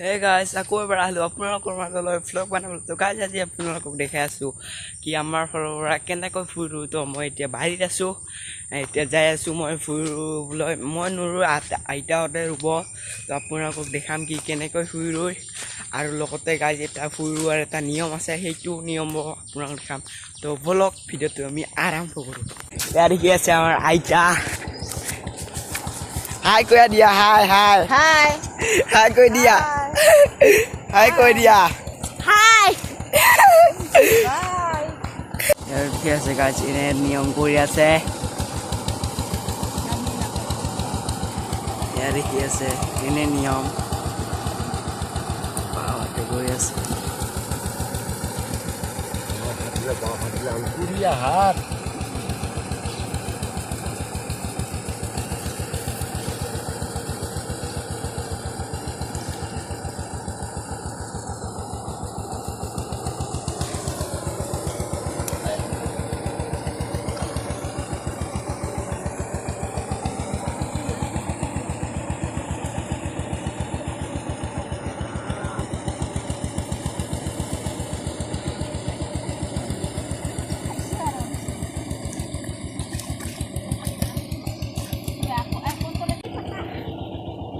Hey guys, aku ebar ahlu আপোনালোকৰ মাজলৈ vlog বনাবলৈ তো guys আজি আপোনালোকক দেখাই আছো কি আমাৰ ফলৰা কেনেকৈ ফুৰু তো মই এতিয়া বাহিৰত আছো এতিয়া যাই আছো মই ফুৰুবলৈ মই নুৰু আইতাহঁতে ৰুব তো আপোনালোকক দেখাম কি কেনেকৈ ফুৰু আৰু লগতে guys এটা ফুৰুৱাৰ এটা নিয়ম আছে সেইটো নিয়ম আপোনালোকক দেখাম তো vlog ভিডিওটো আমি আৰম্ভ কৰো ইয়াৰ কি আছে আমাৰ আইতা Hai koi dia hai hai Hai. Hai koi dia Hai koi dia Hai. Bye. Biasa guys ini niom koi আছে Yari biasa ini niom Wow itu koi আছে Kuria hat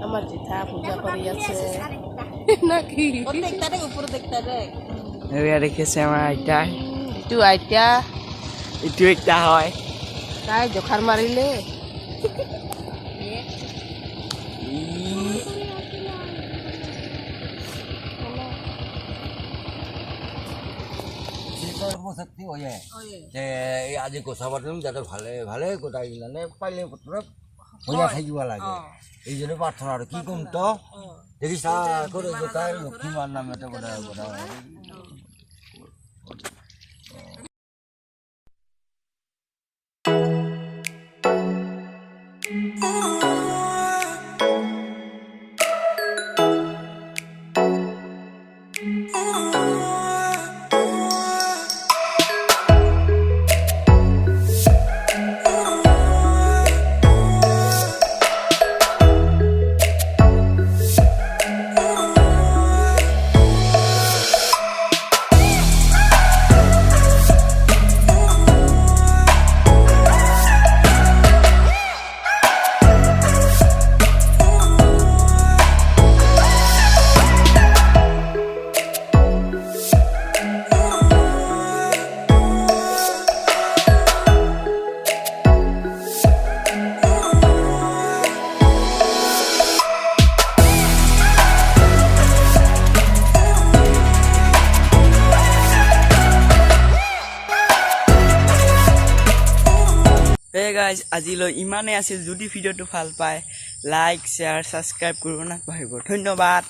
আমার জিঠা পূজা করি আছে নাকি ও দেখতা রে উপর দেখতা রে এবারে দেখেছে আমার আইতা একটু আইতা itu একটা হয় তাই জখার মারিলে শক্তি হয়ে যে আজি গোসাবার দিন যাতে ভালে গোটাই গিলানে পাইলে পত্র হইয়া থাকিব লাগে এই জন্য প্রার্থনা আর কি কম তো দেখি সা করে গোটাই লক্ষ্মীমার নামে তো গোটা গোটা Hey guys, আজিলৈ ইমানে আছিল যদি ভিডিওটো ভাল পায় লাইক শেয়ার সাবস্ক্রাইব কৰিব না ধন্যবাদ